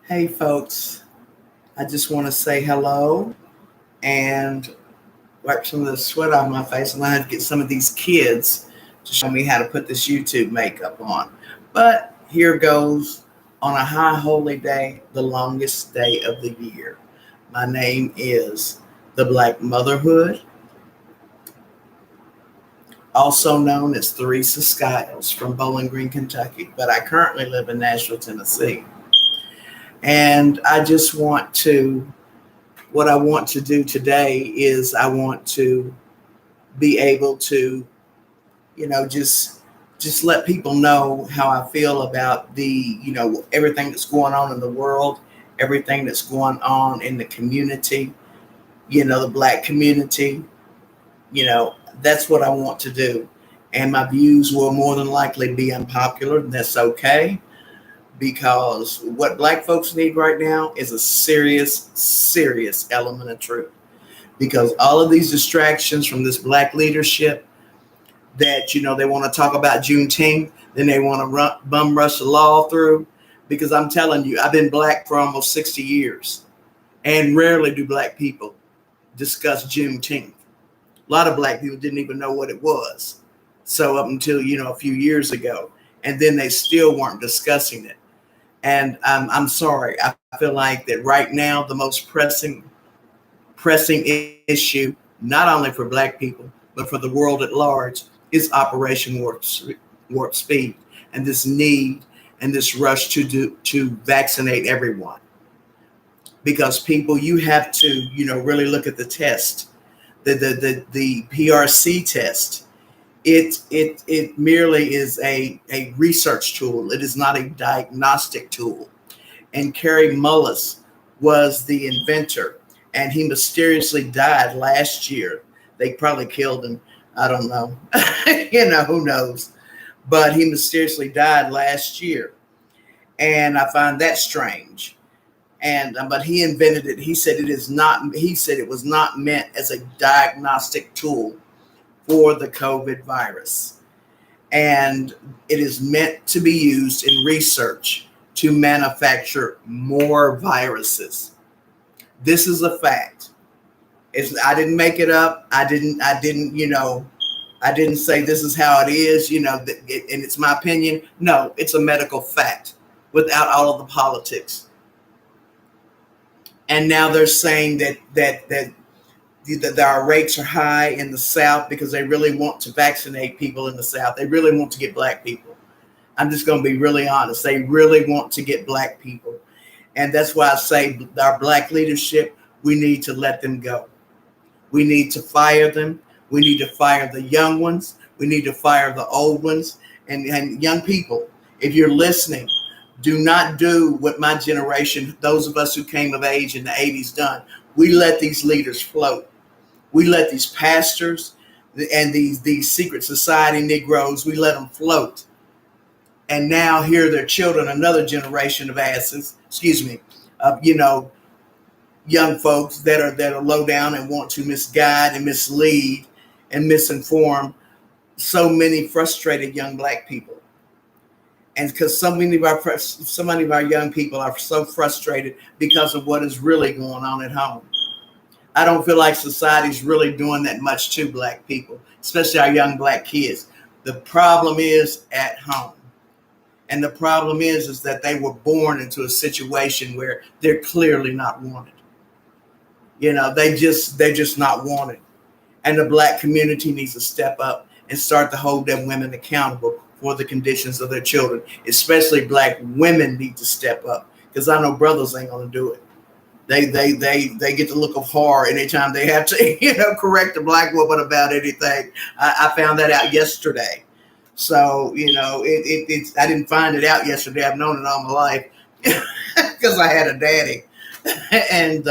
Hey, folks, I just want to say hello and wipe some of the sweat off my face. And I had to get some of these kids to show me how to put this YouTube makeup on. But here goes on a high holy day, the longest day of the year. My name is the Black Motherhood, also known as Theresa Skiles from Bowling Green, Kentucky. But I currently live in Nashville, Tennessee. And I just want to what I want to do today is I want to be able to, just let people know how I feel about everything that's going on in the world, everything that's going on in the community, the black community, that's what I want to do. And my views will more than likely be unpopular, and that's okay because what black folks need right now is a serious, serious element of truth. Because all of these distractions from this black leadership that, they want to talk about Juneteenth, then they want to bum rush the law through. Because I'm telling you, I've been black for almost 60 years, and rarely do black people discuss Juneteenth. A lot of black people didn't even know what it was. So up until, a few years ago, and then they still weren't discussing it. And I'm sorry. I feel like that right now, the most pressing issue, not only for black people, but for the world at large, is Operation Warp Speed, and this need and this rush to vaccinate everyone. Because people, you have to, really look at the test, the PRC test. It merely is a research tool. It is not a diagnostic tool. And Kerry Mullis was the inventor, and he mysteriously died last year. They probably killed him. I don't know. Who knows? But he mysteriously died last year. And I find that strange. But he invented it. He said it was not meant as a diagnostic tool for the COVID virus. And it is meant to be used in research to manufacture more viruses. This is a fact. I didn't make it up. I didn't say this is how it is, and it's my opinion. No, it's a medical fact without all of the politics. And now they're saying that our rates are high in the South because they really want to vaccinate people in the South. They really want to get black people. I'm just going to be really honest. They really want to get black people. And that's why I say our black leadership, we need to let them go. We need to fire them. We need to fire the young ones. We need to fire the old ones. And young people, if you're listening, do not do what my generation, those of us who came of age in the 80s done. We let these leaders float. We let these pastors and these secret society Negroes, we let them float. And now here their children, another generation of asses, young folks that are low down and want to misguide and mislead and misinform so many frustrated young black people. And because so many of our young people are so frustrated because of what is really going on at home. I don't feel like society's really doing that much to black people, especially our young black kids. The problem is at home. And the problem is that they were born into a situation where they're clearly not wanted. They're just not wanted. And the black community needs to step up and start to hold them women accountable for the conditions of their children. Especially black women need to step up, because I know brothers ain't going to do it. They get the look of horror anytime they have to, correct a black woman about anything. I found that out yesterday. So, I didn't find it out yesterday. I've known it all my life because I had a daddy. And,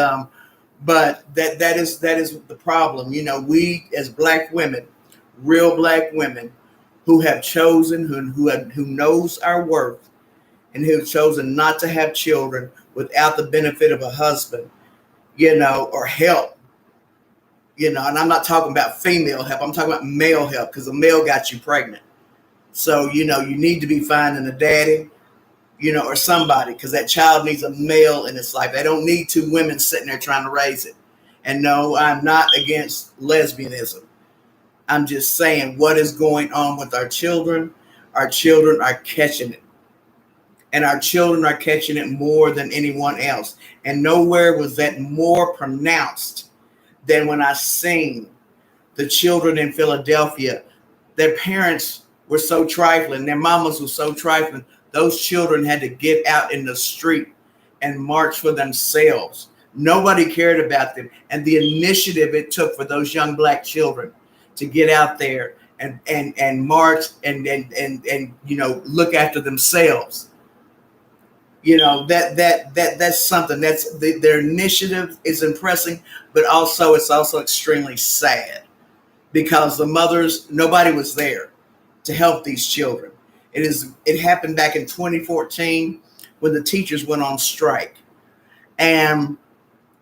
but that is the problem. We as black women, real black women who have chosen, who knows our worth, and who have chosen not to have children without the benefit of a husband, or help, and I'm not talking about female help. I'm talking about male help, because a male got you pregnant. So, you need to be finding a daddy, or somebody, because that child needs a male in its life. They don't need two women sitting there trying to raise it. And no, I'm not against lesbianism. I'm just saying what is going on with our children. Our children are catching it. And our children are catching it more than anyone else. And nowhere was that more pronounced than when I seen the children in Philadelphia. Their parents were so trifling. Their mamas were so trifling. Those children had to get out in the street and march for themselves. Nobody cared about them. And the initiative it took for those young black children to get out there and march and look after themselves. That's something. That's their initiative is impressing, but also it's also extremely sad because the mothers, nobody was there to help these children. It happened back in 2014 when the teachers went on strike, and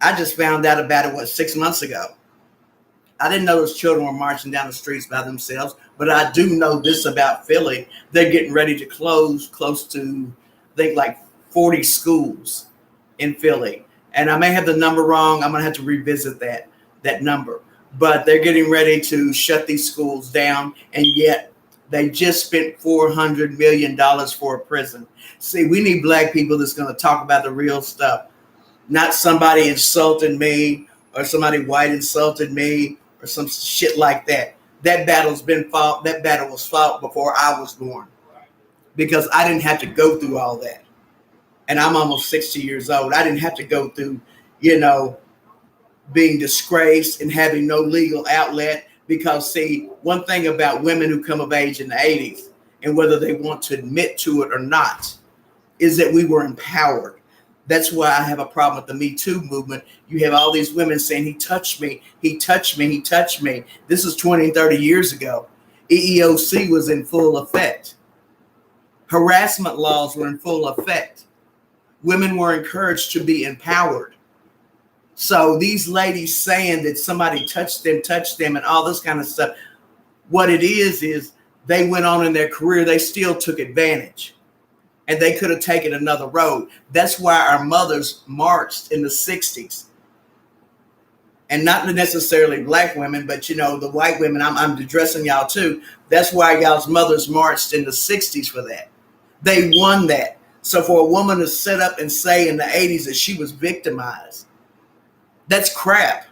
I just found out about it 6 months ago. I didn't know those children were marching down the streets by themselves, but I do know this about Philly. They're getting ready to close close to, I think, like 40 schools in Philly. And I may have the number wrong. I'm going to have to revisit that number. But they're getting ready to shut these schools down, and yet they just spent $400 million for a prison. See, we need black people that's going to talk about the real stuff, not somebody insulting me or somebody white insulted me or some shit like that. That battle's been fought. That battle was fought before I was born because I didn't have to go through all that. And I'm almost 60 years old. I didn't have to go through, being disgraced and having no legal outlet. Because, see, one thing about women who come of age in the 80s, and whether they want to admit to it or not, is that we were empowered. That's why I have a problem with the Me Too movement. You have all these women saying, he touched me, he touched me, he touched me. This is 20 and 30 years ago. EEOC was in full effect. Harassment laws were in full effect. Women were encouraged to be empowered. So these ladies saying that somebody touched them and all this kind of stuff, what it is they went on in their career, they still took advantage. And they could have taken another road. That's why our mothers marched in the 60s. And not necessarily black women, but, the white women, I'm addressing y'all too. That's why y'all's mothers marched in the 60s for that. They won that. So for a woman to sit up and say in the 80s that she was victimized, that's crap.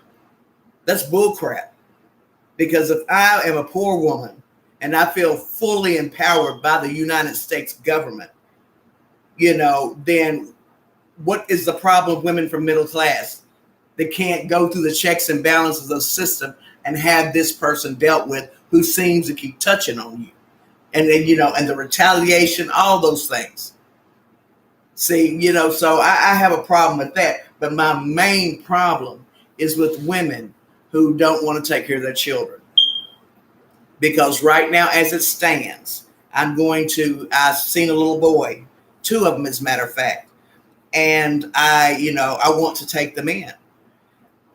That's bull crap. Because if I am a poor woman and I feel fully empowered by the United States government, then what is the problem with women from middle class? They can't go through the checks and balances of the system and have this person dealt with who seems to keep touching on you. And then, and the retaliation, all those things. See, so I have a problem with that. But my main problem is with women who don't want to take care of their children. Because right now, as it stands, I've seen a little boy, 2 of them, as a matter of fact. And I want to take them in.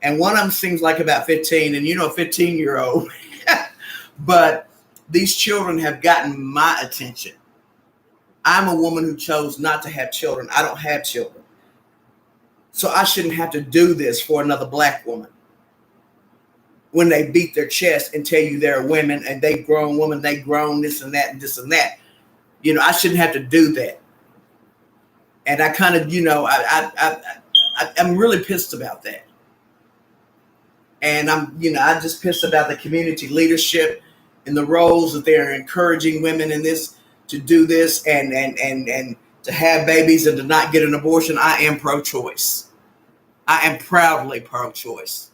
And one of them seems like about 15, and 15-year-old. But these children have gotten my attention. I'm a woman who chose not to have children. I don't have children. So I shouldn't have to do this for another black woman. When they beat their chest and tell you they're women and they grown woman, they grown this and that and this and that. I shouldn't have to do that. And I kind of, I'm really pissed about that. And I'm just pissed about the community leadership and the roles that they're encouraging women in this to do this and to have babies and to not get an abortion. I am pro-choice. I am proudly pro-choice.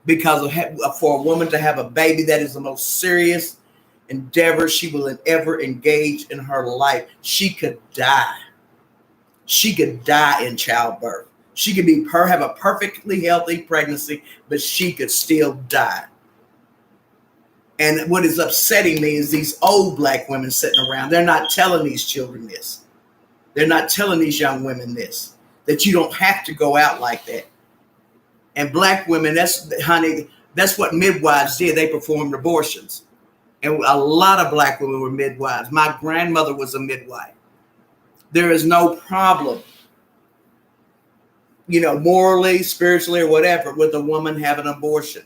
Because for a woman to have a baby, that is the most serious endeavor she will ever engage in her life. She could die. She could die in childbirth. She could have a perfectly healthy pregnancy, but she could still die. And what is upsetting me is these old black women sitting around. They're not telling these children this. They're not telling these young women this, that you don't have to go out like that. And black women, that's what midwives did. They performed abortions. And a lot of black women were midwives. My grandmother was a midwife. there is no problem, morally, spiritually, or whatever, with a woman having an abortion.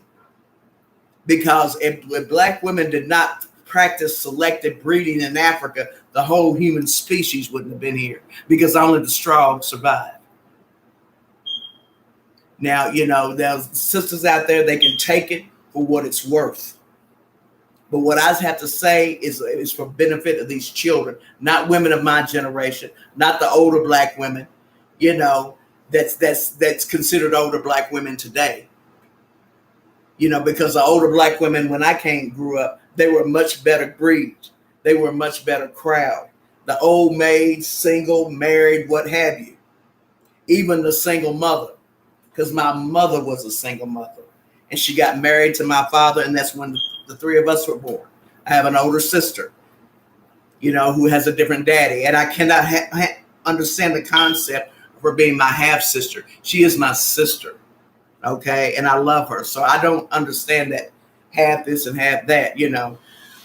Because if black women did not practice selective breeding in Africa, the whole human species wouldn't have been here, because only the strong survive. Now, there's sisters out there, they can take it for what it's worth. But what I have to say is for benefit of these children, not women of my generation, not the older black women, that's considered older black women today. Because the older black women, when I grew up, they were much better breed. They were a much better crowd. The old maid, single, married, what have you. Even the single mother, because my mother was a single mother. And she got married to my father, and that's when the three of us were born. I have an older sister, who has a different daddy. And I cannot understand the concept of her being my half-sister. She is my sister. Okay, and I love her, so I don't understand that half this and half that,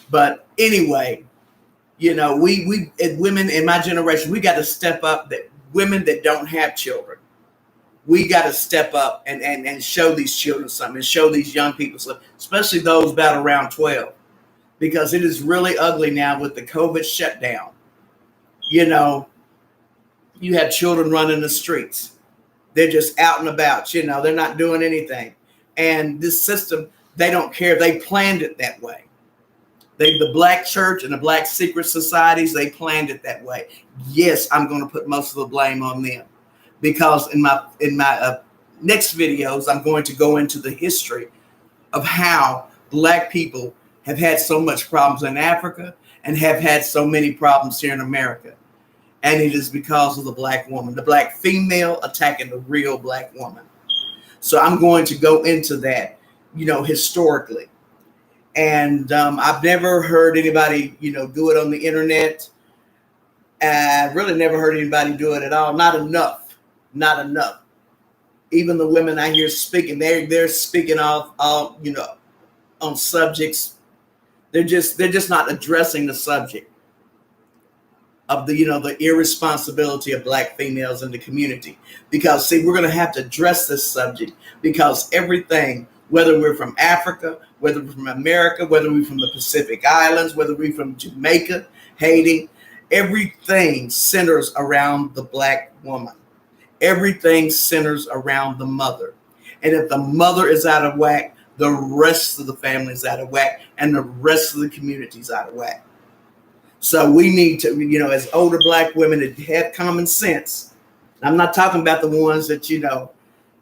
But anyway, we women in my generation, we got to step up. That women that don't have children, we got to step up and show these children something, and show these young people something, especially those about around 12, because it is really ugly now with the COVID shutdown. You have children running the streets. They're just out and about, they're not doing anything. And this system, they don't care. They planned it that way. The black church and the black secret societies, they planned it that way. Yes, I'm going to put most of the blame on them, because in my next videos, I'm going to go into the history of how black people have had so much problems in Africa and have had so many problems here in America. And it is because of the black woman, the black female attacking the real black woman. So I'm going to go into that, historically. And I've never heard anybody, do it on the internet. I've really never heard anybody do it at all. Not enough. Even the women I hear speaking, they're speaking all on subjects. They're just not addressing the subject of the irresponsibility of black females in the community. Because see, we're going to have to address this subject, because everything, whether we're from Africa, whether we're from America, whether we're from the Pacific Islands, whether we're from Jamaica, Haiti, everything centers around the black woman. Everything centers around the mother. And if the mother is out of whack, the rest of the family is out of whack, and the rest of the community is out of whack. So we need to, as older black women that have common sense. I'm not talking about the ones that,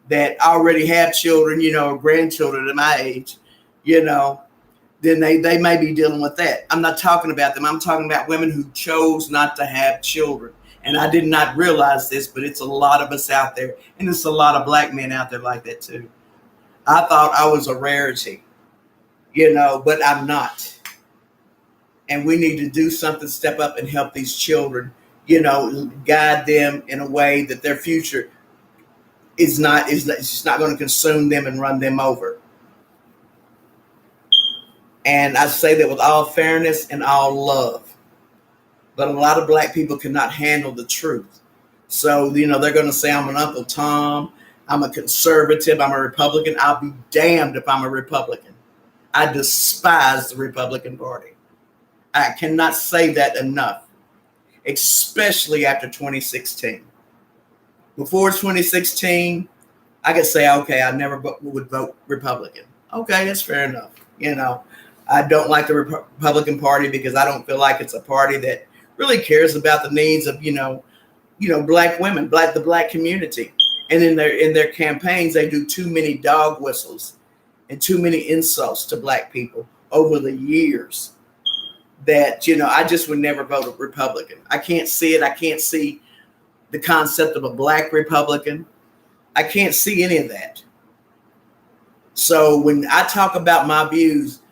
that already have children, or grandchildren at my age, then they may be dealing with that. I'm not talking about them. I'm talking about women who chose not to have children. And I did not realize this, but it's a lot of us out there. And it's a lot of black men out there like that too. I thought I was a rarity, but I'm not. And we need to do something, step up and help these children, guide them in a way that their future is not going to consume them and run them over. And I say that with all fairness and all love. But a lot of black people cannot handle the truth. So, they're going to say I'm an Uncle Tom, I'm a conservative, I'm a Republican. I'll be damned if I'm a Republican. I despise the Republican Party. I cannot say that enough, especially after 2016. Before 2016, I could say, okay, I never would vote Republican. Okay, that's fair enough. I don't like the Republican Party because I don't feel like it's a party that really cares about the needs of, black women, the black community. And in their campaigns, they do too many dog whistles and too many insults to black people over the years. That, I just would never vote a Republican. I can't see it. I can't see the concept of a black Republican. I can't see any of that. So when I talk about my views,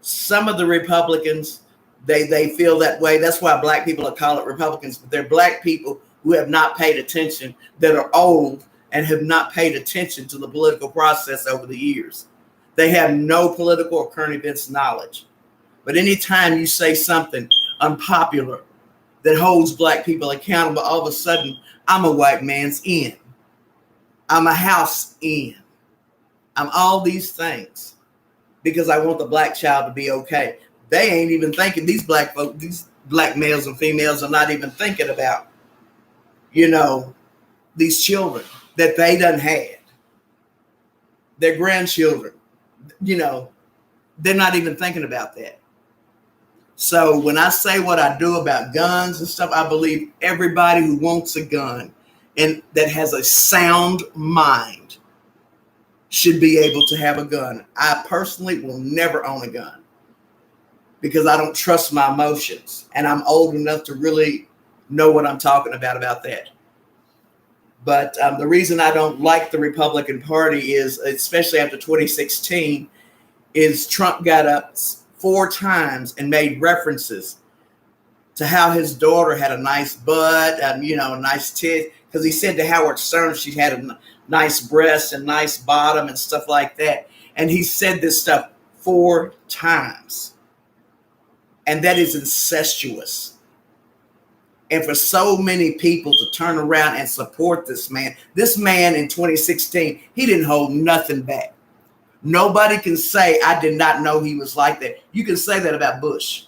some of the Republicans, they feel that way. That's why black people call it Republicans. But they're black people who have not paid attention, that are old and have not paid attention to the political process over the years. They have no political or current events knowledge. But anytime you say something unpopular that holds black people accountable, all of a sudden, I'm a white man's in. I'm a house in. I'm all these things because I want the black child to be okay. They ain't even thinking, these black folks, these black males and females are not even thinking about, these children that they done had, their grandchildren, they're not even thinking about that. So when I say what I do about guns and stuff, I believe everybody who wants a gun and that has a sound mind should be able to have a gun. I personally will never own a gun because I don't trust my emotions, and I'm old enough to really know what I'm talking about that. But the reason I don't like the Republican Party is, especially after 2016, is Trump got up 4 times and made references to how his daughter had a nice butt and, a nice tit, because he said to Howard Stern she had a nice breast and nice bottom and stuff like that. And he said this stuff 4 times. And that is incestuous. And for so many people to turn around and support this man in 2016, he didn't hold nothing back. Nobody can say, I did not know he was like that. You can say that about Bush.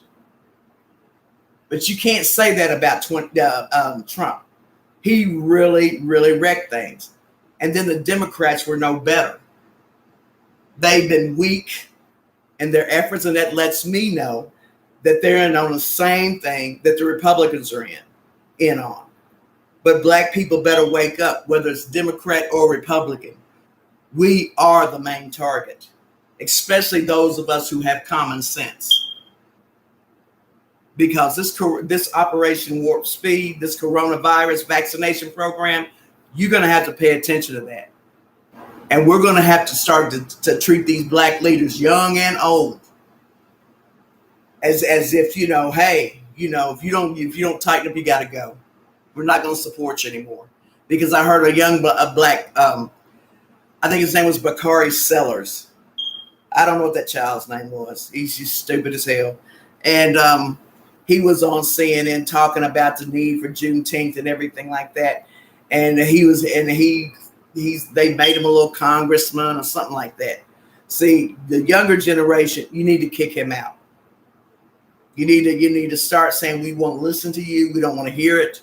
But you can't say that about Trump. He really, really wrecked things. And then the Democrats were no better. They've been weak in their efforts, and that lets me know that they're in on the same thing that the Republicans are in on. But black people better wake up, whether it's Democrat or Republican. We are the main target, especially those of us who have common sense. Because this Operation Warp Speed, this coronavirus vaccination program, you're going to have to pay attention to that. And we're going to have to start to treat these black leaders, young and old, as if, hey, if you don't tighten up, you got to go. We're not going to support you anymore. Because I heard a black, I think his name was Bakari Sellers. I don't know what that child's name was. He's just stupid as hell. And he was on CNN talking about the need for Juneteenth and everything like that. And they made him a little congressman or something like that. See, the younger generation, you need to kick him out. You need to start saying, we won't listen to you. We don't want to hear it.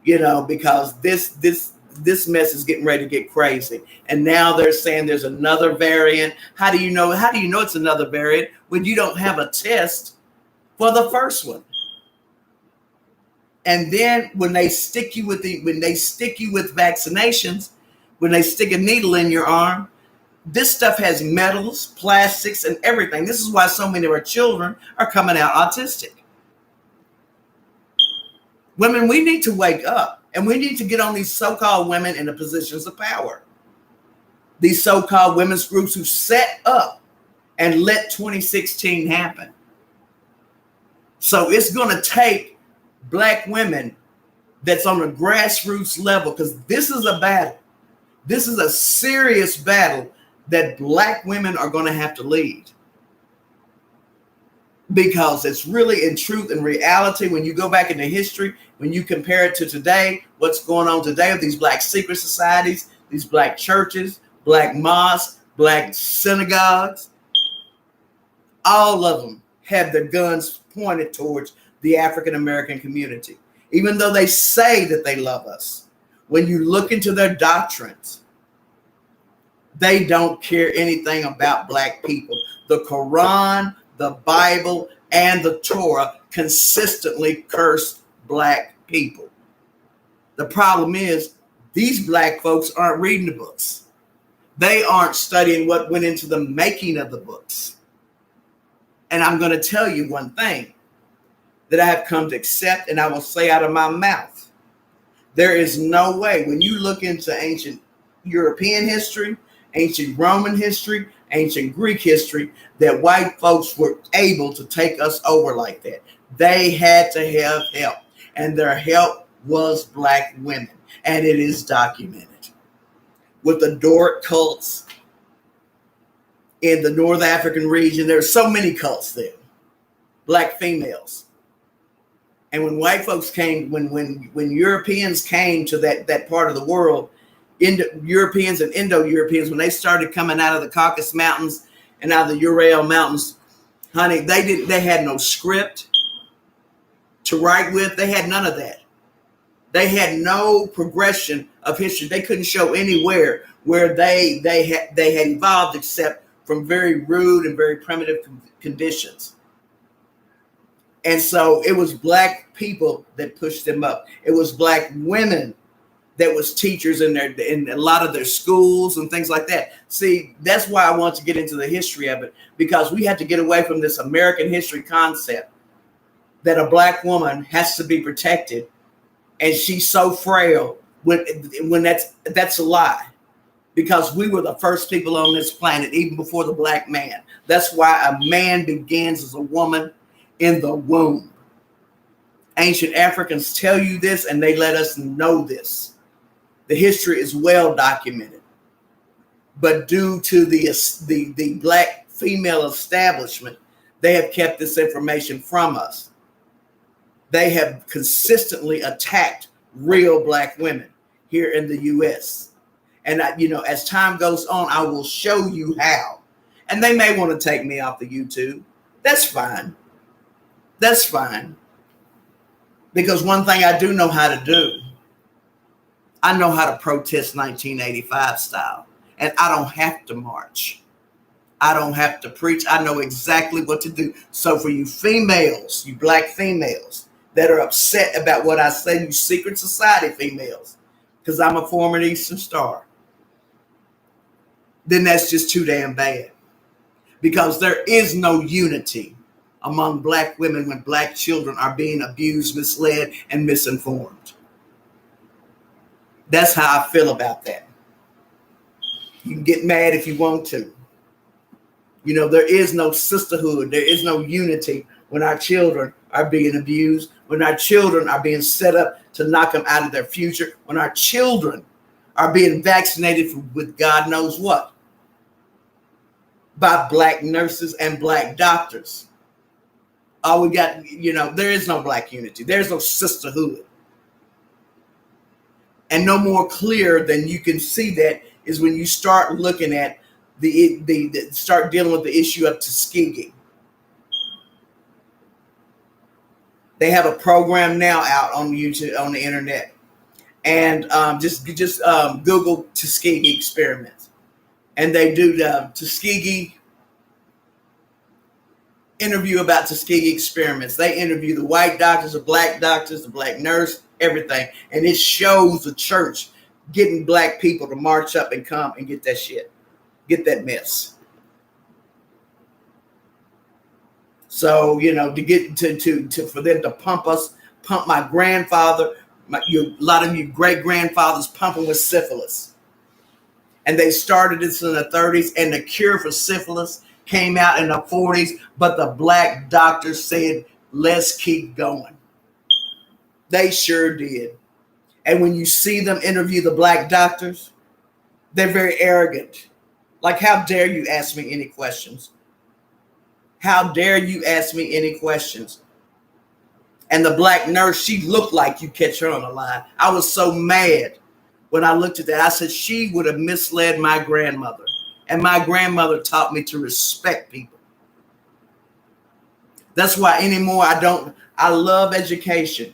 Because this mess is getting ready to get crazy. And now they're saying there's another variant. How do you know it's another variant when you don't have a test for the first one? And then when they stick you with vaccinations, when they stick a needle in your arm, this stuff has metals, plastics, and everything. This is why so many of our children are coming out autistic. Women, we need to wake up. And we need to get on these so-called women in the positions of power. These so-called women's groups who set up and let 2016 happen. So it's going to take black women that's on a grassroots level, because this is a battle. This is a serious battle that black women are going to have to lead. Because it's really, in truth and reality, when you go back into history, when you compare it to today, what's going on today with these black secret societies, these black churches, black mosques, black synagogues, all of them have their guns pointed towards the African American community. Even though they say that they love us, when you look into their doctrines, they don't care anything about black people. The Quran, the Bible, and the Torah consistently curse black people. The problem is these black folks aren't reading the books. They aren't studying what went into the making of the books. And I'm going to tell you one thing that I have come to accept, and I will say out of my mouth. There is no way, when you look into ancient European history, ancient Roman history, ancient Greek history, that white folks were able to take us over like that. They had to have help, and their help was black women, and it is documented. With the Doric cults in the North African region, there are so many cults there, black females. And when white folks came, when Europeans came to that part of the world, Europeans and Indo-Europeans, when they started coming out of the Caucasus Mountains and out of the Ural Mountains, honey, they had no script to write with. They had none of that. They had no progression of history. They couldn't show anywhere where they had evolved except from very rude and very primitive conditions. And so it was black people that pushed them up. It was black women that was teachers in a lot of their schools and things like that. See, that's why I want to get into the history of it, because we have to get away from this American history concept that a black woman has to be protected and she's so frail when that's a lie, because we were the first people on this planet, even before the black man. That's why a man begins as a woman in the womb. Ancient Africans tell you this, and they let us know this. The history is well documented, but due to the black female establishment, they have kept this information from us. They have consistently attacked real black women here in the U.S. And as time goes on, I will show you how. And they may want to take me off the YouTube. That's fine. That's fine. Because one thing I do know how to do, I know how to protest 1985 style. And I don't have to march. I don't have to preach. I know exactly what to do. So for you females, you black females that are upset about what I say, you secret society females, because I'm a former Eastern Star, then that's just too damn bad. Because there is no unity among black women when black children are being abused, misled, and misinformed. That's how I feel about that. You can get mad if you want to. There is no sisterhood. There is no unity when our children are being abused, when our children are being set up to knock them out of their future, when our children are being vaccinated with God knows what, by black nurses and black doctors. All we got, there is no black unity. There's no sisterhood. And no more clear than you can see that is when you start looking at start dealing with the issue of Tuskegee. They have a program now out on YouTube, on the internet, and just Google Tuskegee experiments, and they do the Tuskegee interview about Tuskegee experiments. They interview the white doctors, the black nurse, everything, and it shows the church getting black people to march up and come and get that shit, get that mess. So, to get to for them to pump my grandfather, a lot of you great grandfathers pumping with syphilis. And they started this in the 30s, and the cure for syphilis came out in the 40s, but the black doctors said, let's keep going. They sure did. And when you see them interview the black doctors, they're very arrogant. Like, how dare you ask me any questions? How dare you ask me any questions? And the black nurse, she looked like you catch her on the line. I was so mad when I looked at that. I said, she would have misled my grandmother. And my grandmother taught me to respect people. That's why anymore I love education,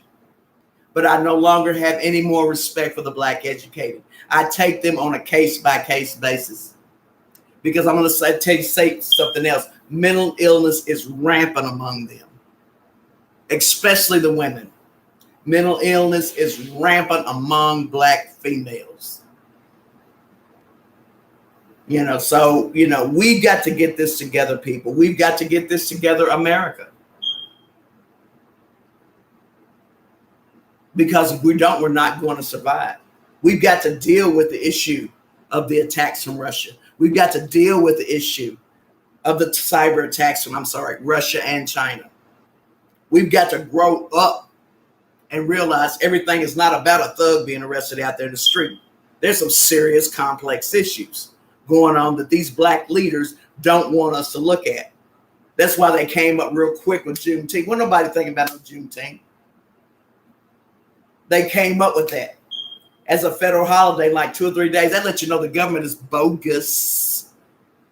but I no longer have any more respect for the black educated. I take them on a case-by-case basis. Because I'm going to say something else. Mental illness is rampant among them, especially the women. Mental illness is rampant among black females. So, we've got to get this together, people. We've got to get this together, America. Because if we don't, we're not going to survive. We've got to deal with the issue of the attacks from Russia. We've got to deal with the issue of the cyber attacks from, Russia and China. We've got to grow up and realize everything is not about a thug being arrested out there in the street. There's some serious, complex issues going on that these black leaders don't want us to look at. That's why they came up real quick with Juneteenth. Well, nobody thinking about no Juneteenth. They came up with that as a federal holiday, like 2 or 3 days. That lets you know the government is bogus.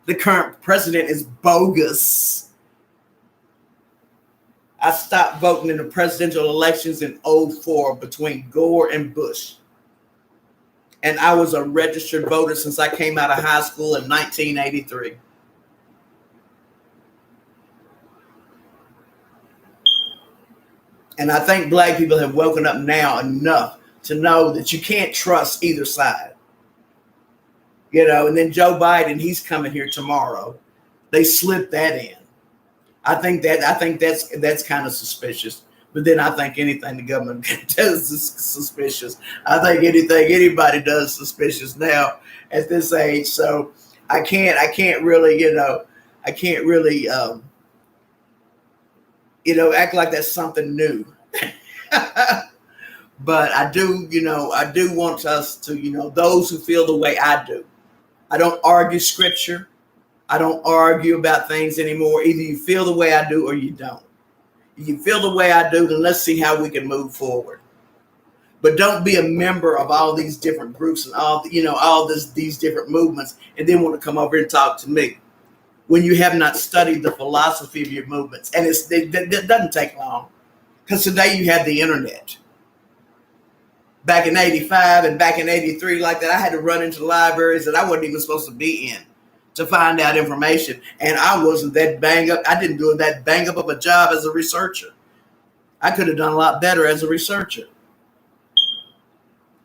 The current president is bogus. I stopped voting in the presidential elections in 2004 between Gore and Bush. And I was a registered voter since I came out of high school in 1983. And I think black people have woken up now enough to know that you can't trust either side. You know, and then Joe Biden, he's coming here tomorrow. They slipped that in. I think that's kind of suspicious. But then I think anything the government does is suspicious. I think anything anybody does is suspicious now at this age. So I can't really, act like that's something new. But I do want us to, those who feel the way I do. I don't argue scripture. I don't argue about things anymore. Either you feel the way I do or you don't. If you feel the way I do, then let's see how we can move forward. But don't be a member of all these different groups and these different movements and then want to come over and talk to me when you have not studied the philosophy of your movements. And it doesn't take long, because today you have the internet. Back in 85 and back in 83 like that, I had to run into libraries that I wasn't even supposed to be in to find out information. And I wasn't that bang up. I didn't do that bang up of a job as a researcher. I could have done a lot better as a researcher.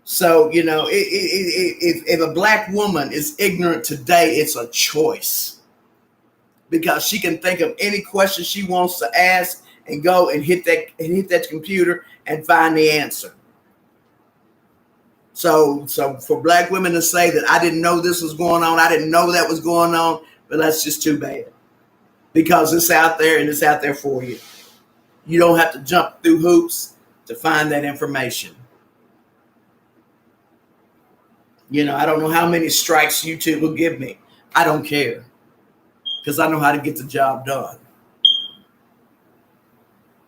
So, if a black woman is ignorant today, it's a choice, because she can think of any question she wants to ask and go and hit that computer and find the answer. So for black women to say that I didn't know this was going on, I didn't know that was going on, but that's just too bad, because it's out there and it's out there for you. You don't have to jump through hoops to find that information. I don't know how many strikes YouTube will give me. I don't care, because I know how to get the job done.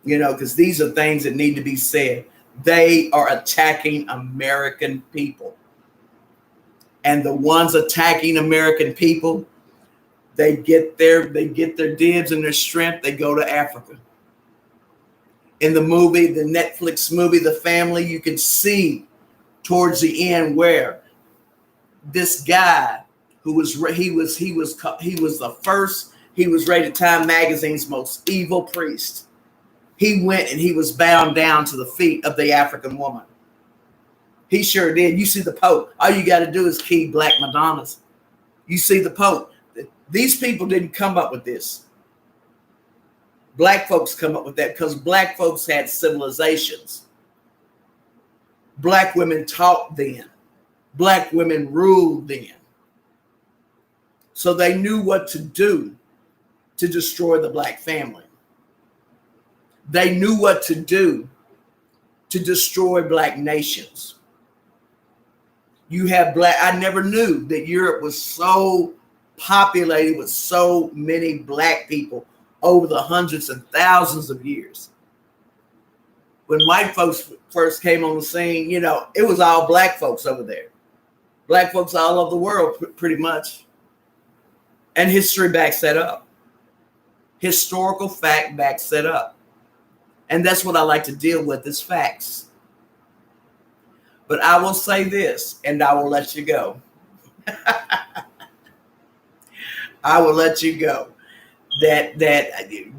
Because these are things that need to be said. They are attacking American people. And the ones attacking American people, they get their dibs and their strength. They go to Africa. In the movie, the Netflix movie, The Family, you can see towards the end where this guy he was rated Time Magazine's most evil priest. He went and he was bound down to the feet of the African woman. He sure did. You see the Pope. All you got to do is key Black Madonnas. You see the Pope. These people didn't come up with this. Black folks come up with that because black folks had civilizations. Black women taught then. Black women ruled then. So they knew what to do to destroy the black family. They knew what to do to destroy black nations. I never knew that Europe was so populated with so many black people over the hundreds and thousands of years. When white folks first came on the scene, it was all black folks over there. Black folks all over the world, pretty much. And history backs that up. Historical fact backs that up. And that's what I like to deal with, is facts. But I will say this, and I will let you go. I will let you go. That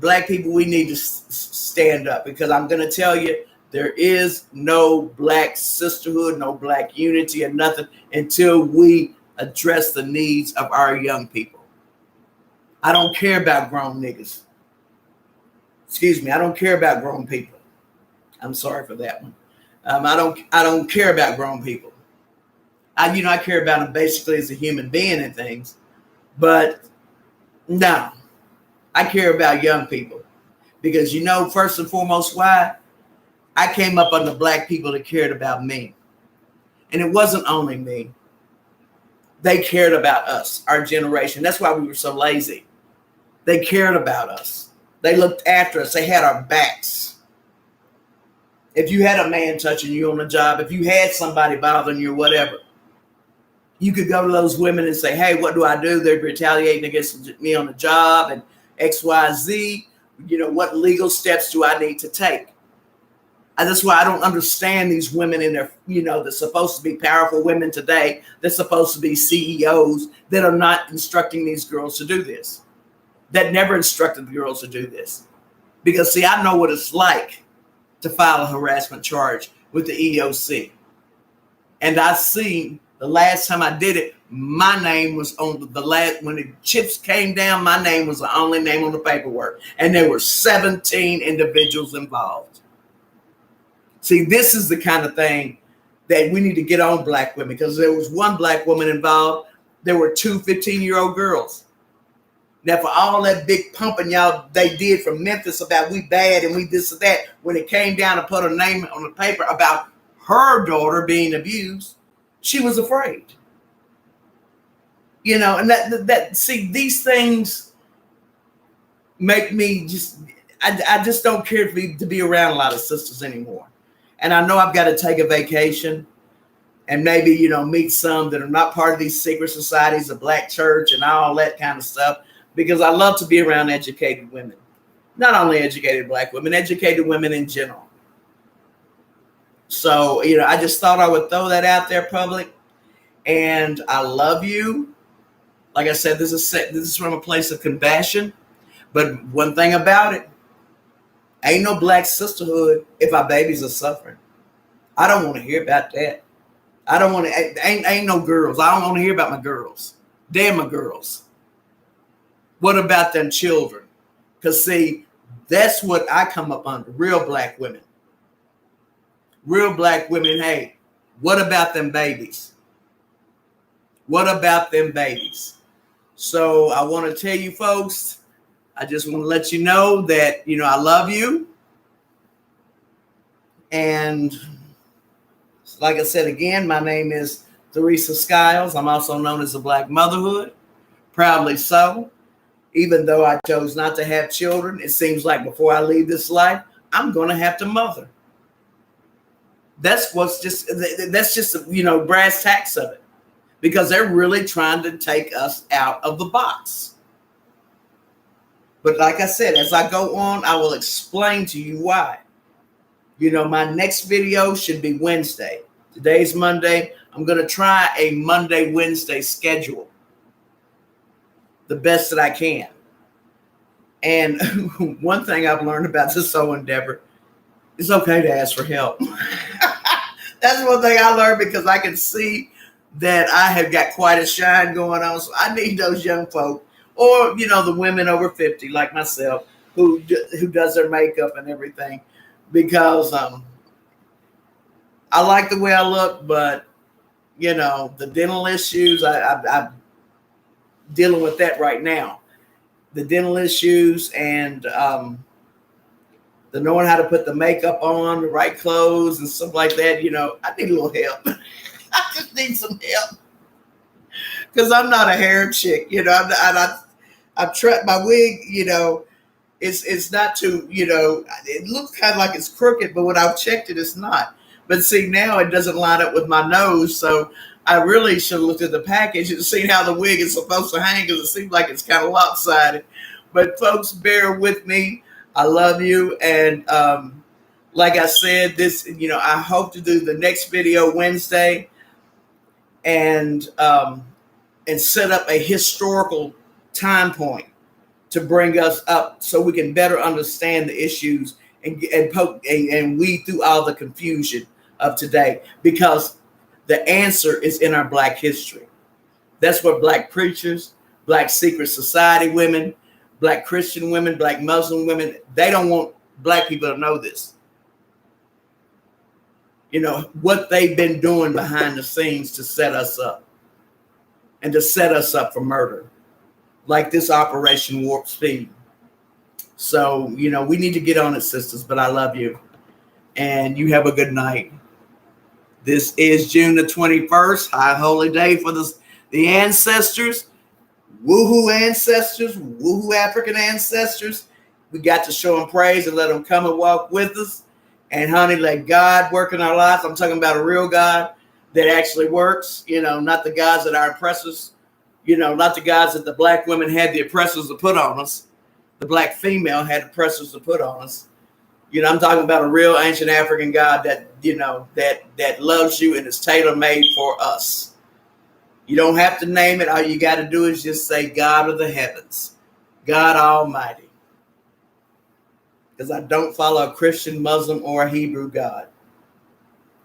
black people, we need to stand up, because I'm going to tell you, there is no black sisterhood, no black unity or nothing until we address the needs of our young people. I don't care about grown niggas. Excuse me, I don't care about grown people. I'm sorry for that one. I don't care about grown people. I care about them basically as a human being and things. But no, I care about young people. Because first and foremost, why? I came up under black people that cared about me. And it wasn't only me. They cared about us, our generation. That's why we were so lazy. They cared about us. They looked after us. They had our backs. If you had a man touching you on the job, if you had somebody bothering you or whatever, you could go to those women and say, hey, what do I do? They're retaliating against me on the job and X, Y, Z. What legal steps do I need to take? And that's why I don't understand these women in their, they're supposed to be powerful women today. They're supposed to be CEOs that are not instructing these girls to do this. That never instructed the girls to do this. Because, see, I know what it's like to file a harassment charge with the EOC. And I see the last time I did it, my name was on the last, when the chips came down, my name was the only name on the paperwork. And there were 17 individuals involved. See, this is the kind of thing that we need to get on black women, because there was one black woman involved. There were two 15-year-old girls. Now, for all that big pumping y'all they did from Memphis about we bad and we this and that, when it came down to put a name on the paper about her daughter being abused, she was afraid. And that see, these things make me just, I just don't care to be around a lot of sisters anymore. And I know I've got to take a vacation and maybe, meet some that are not part of these secret societies, the black church and all that kind of stuff, because I love to be around educated women. Not only educated black women, educated women in general. So, I just thought I would throw that out there public. And I love you. Like I said, this is from a place of compassion. But one thing about it, ain't no black sisterhood if our babies are suffering. I don't want to hear about that. I don't want to, ain't no girls. I don't want to hear about my girls. Damn my girls. What about them children? Because, see, that's what I come up under, real black women. Real black women, hey, what about them babies? What about them babies? So I want to tell you folks, I just want to let you know that, I love you. And like I said again, my name is Theresa Skiles. I'm also known as the Black Motherhood. Proudly so. Even though I chose not to have children, it seems like before I leave this life, I'm going to have to mother. That's just, brass tacks of it. Because they're really trying to take us out of the box. But like I said, as I go on, I will explain to you why. My next video should be Wednesday. Today's Monday. I'm going to try a Monday, Wednesday schedule. The best that I can. And one thing I've learned about this whole endeavor, it's okay to ask for help. That's one thing I learned, because I can see that I have got quite a shine going on. So I need those young folk, or, the women over 50 like myself who does their makeup and everything, because I like the way I look, but, the dental issues, I'm dealing with that right now. The dental issues and the knowing how to put the makeup on, the right clothes and stuff like that. I need a little help. I just need some help, because I'm not a hair chick. I've tried my wig. It's not too. It looks kind of like it's crooked, but when I've checked it, it's not. But see, now it doesn't line up with my nose, so I really should have looked at the package and seen how the wig is supposed to hang, because it seems like it's kind of lopsided. But folks, bear with me. I love you, and like I said, this. I hope to do the next video Wednesday. And set up a historical time point to bring us up so we can better understand the issues and weed through all the confusion of today, because the answer is in our black history. That's what black preachers, black secret society women, black Christian women, black Muslim women, they don't want black people to know this. What they've been doing behind the scenes to set us up and to set us up for murder, like this Operation Warp Speed. So, we need to get on it, sisters, but I love you, and you have a good night. This is June the 21st, high holy day for the ancestors, woohoo ancestors, woohoo African ancestors. We got to show them praise and let them come and walk with us. And honey, let God work in our lives. I'm talking about a real God that actually works, not the gods that our oppressors, not the gods that the black women had the oppressors to put on us. The black female had oppressors to put on us. I'm talking about a real ancient African God that, that loves you and is tailor-made for us. You don't have to name it. All you got to do is just say God of the heavens, God Almighty. Because I don't follow a Christian, Muslim, or a Hebrew God.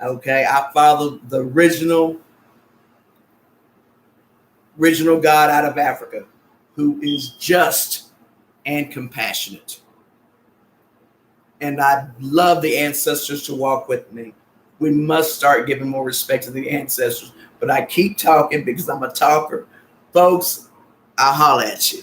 Okay, I follow the original God out of Africa, who is just and compassionate. And I love the ancestors to walk with me. We must start giving more respect to the ancestors. But I keep talking because I'm a talker. Folks, I'll holler at you.